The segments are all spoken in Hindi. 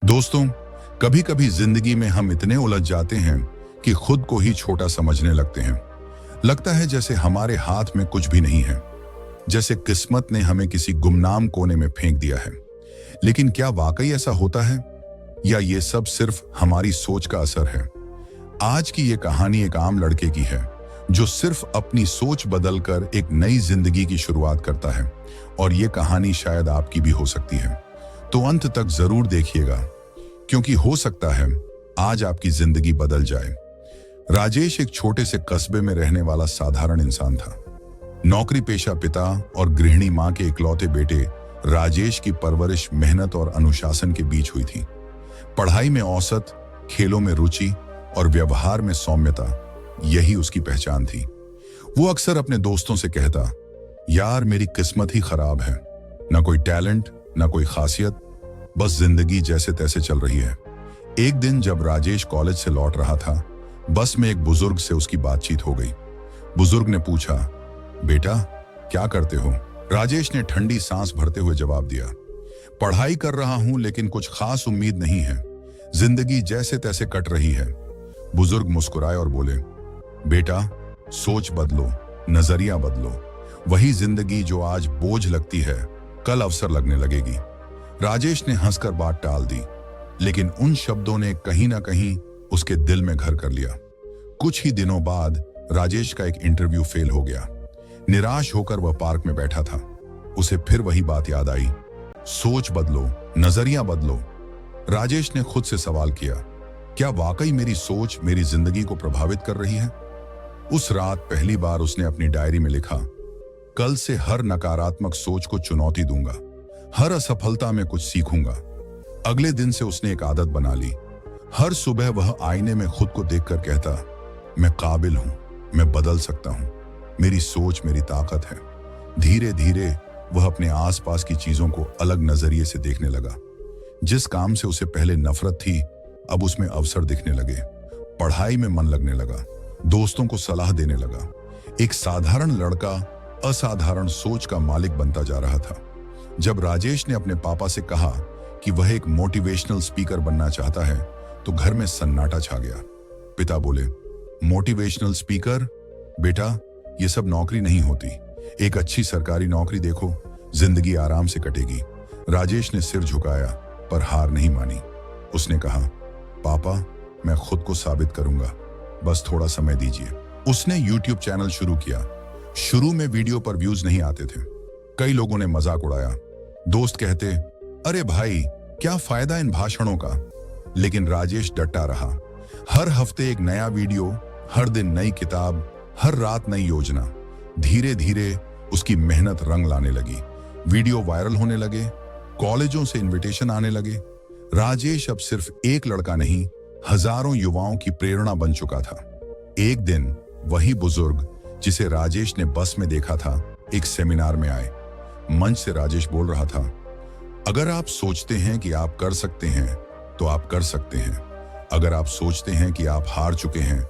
दोस्तों, कभी कभी जिंदगी में हम इतने उलझ जाते हैं कि खुद को ही छोटा समझने लगते हैं। लगता है जैसे हमारे हाथ में कुछ भी नहीं है, जैसे किस्मत ने हमें किसी गुमनाम कोने में फेंक दिया है। लेकिन क्या वाकई ऐसा होता है, या ये सब सिर्फ हमारी सोच का असर है? आज की ये कहानी एक आम लड़के की है जो सिर्फ अपनी सोच बदलकर एक नई जिंदगी की शुरुआत करता है। और ये कहानी शायद आपकी भी हो सकती है, तो अंत तक जरूर देखिएगा, क्योंकि हो सकता है आज आपकी जिंदगी बदल जाए। राजेश एक छोटे से कस्बे में रहने वाला साधारण इंसान था। नौकरी पेशा पिता और गृहिणी मां के इकलौते बेटे राजेश की परवरिश मेहनत और अनुशासन के बीच हुई थी। पढ़ाई में औसत, खेलों में रुचि और व्यवहार में सौम्यता, यही उसकी पहचान थी। वो अक्सर अपने दोस्तों से कहता, यार मेरी किस्मत ही खराब है, ना कोई टैलेंट ना कोई खासियत, बस जिंदगी जैसे तैसे चल रही है। एक दिन जब राजेश कॉलेज से लौट रहा था, बस में एक बुजुर्ग से उसकी बातचीत हो गई। बुजुर्ग ने पूछा, बेटा क्या करते हो? राजेश ने ठंडी सांस भरते हुए जवाब दिया, पढ़ाई कर रहा हूं, लेकिन कुछ खास उम्मीद नहीं है, जिंदगी जैसे तैसे कट रही है। बुजुर्ग मुस्कुराए और बोले, बेटा सोच बदलो, नजरिया बदलो, वही जिंदगी जो आज बोझ लगती है कल अवसर लगने लगेगी। राजेश ने हंसकर बात टाल दी, लेकिन उन शब्दों ने कहीं ना कहीं उसके दिल में घर कर लिया। कुछ ही दिनों बाद राजेश का एक इंटरव्यू फेल हो गया। निराश होकर वह पार्क में बैठा था। उसे फिर वही बात याद आई, सोच बदलो, नजरिया बदलो। राजेश ने खुद से सवाल किया, क्या वाकई मेरी सोच मेरी जिंदगी को प्रभावित कर रही है? उस रात पहली बार उसने अपनी डायरी में लिखा, कल से हर नकारात्मक सोच को चुनौती दूंगा, हर असफलता में कुछ सीखूंगा। अगले दिन से उसने एक आदत बना ली। हर सुबह वह आईने में खुद को देखकर कहता, मैं काबिल हूं, मैं बदल सकता हूं, मेरी सोच मेरी ताकत है। धीरे धीरे वह अपने आसपास की चीजों को अलग नजरिए से देखने लगा। जिस काम से उसे पहले नफरत थी, अब उसमें अवसर दिखने लगे। पढ़ाई में मन लगने लगा, दोस्तों को सलाह देने लगा। एक साधारण लड़का असाधारण सोच का मालिक बनता जा रहा था। जब राजेश ने अपने पापा से कहा कि वह एक मोटिवेशनल स्पीकर बनना चाहता है, तो घर में सन्नाटा छा गया। पिता बोले, मोटिवेशनल स्पीकर? बेटा ये सब नौकरी नहीं होती, एक अच्छी सरकारी नौकरी देखो, जिंदगी आराम से कटेगी। राजेश ने सिर झुकाया पर हार नहीं मानी। उसने कहा, पापा मैं खुद को साबित करूंगा, बस थोड़ा समय दीजिए। उसने यूट्यूब चैनल शुरू किया। शुरू में वीडियो पर व्यूज नहीं आते थे। कई लोगों ने मजाक उड़ाया। दोस्त कहते, अरे भाई क्या फायदा इन भाषणों का? लेकिन राजेश डटा रहा। हर हफ्ते एक नया वीडियो, हर दिन नई किताब, हर रात नई योजना। धीरे धीरे उसकी मेहनत रंग लाने लगी। वीडियो वायरल होने लगे, कॉलेजों से इनविटेशन आने लगे। राजेश अब सिर्फ एक लड़का नहीं, हजारों युवाओं की प्रेरणा बन चुका था। एक दिन वही बुजुर्ग जिसे राजेश ने बस में देखा था, एक सेमिनार में आए। मंच से राजेश बोल रहा था, अगर आप सोचते हैं कि आप कर सकते हैं तो आप कर सकते हैं। अगर आप सोचते हैं कि आप हार चुके हैं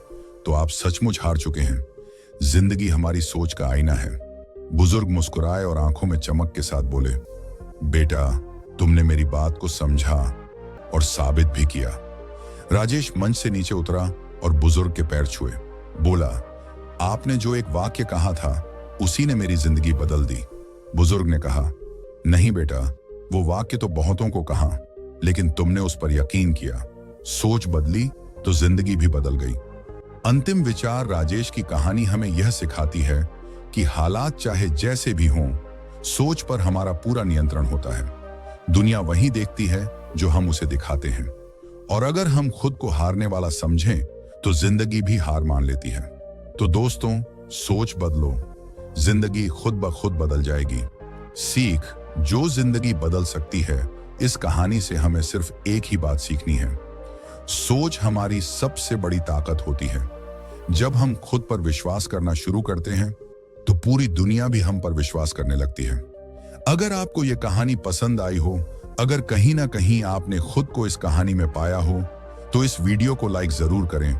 तो आप सचमुच हार चुके हैं। जिंदगी हमारी सोच का आईना है। बुजुर्ग मुस्कुराए और आंखों में चमक के साथ बोले, बेटा तुमने मेरी बात को समझा और साबित भी किया। राजेश मंच से नीचे उतरा और बुजुर्ग के पैर छुए। बोला, आपने जो एक वाक्य कहा था उसी ने मेरी जिंदगी बदल दी। बुजुर्ग ने कहा, नहीं बेटा, वो वाक्य तो बहुतों को कहा, लेकिन तुमने उस पर यकीन किया। सोच बदली तो जिंदगी भी बदल गई। अंतिम विचार राजेश की कहानी हमें यह सिखाती है कि हालात चाहे जैसे भी हों, सोच पर हमारा पूरा नियंत्रण होता है। दुनिया वही देखती है जो हम उसे दिखाते हैं, और अगर हम खुद को हारने वाला समझें तो जिंदगी भी हार मान लेती है। तो दोस्तों, सोच बदलो, जिंदगी खुद ब खुद बदल जाएगी। सीख, जो जिंदगी बदल सकती है। इस कहानी से हमें सिर्फ एक ही बात सीखनी है, सोच हमारी सबसे बड़ी ताकत होती है। जब हम खुद पर विश्वास करना शुरू करते हैं तो पूरी दुनिया भी हम पर विश्वास करने लगती है। अगर आपको यह कहानी पसंद आई हो, अगर कहीं ना कहीं आपने खुद को इस कहानी में पाया हो, तो इस वीडियो को लाइक जरूर करें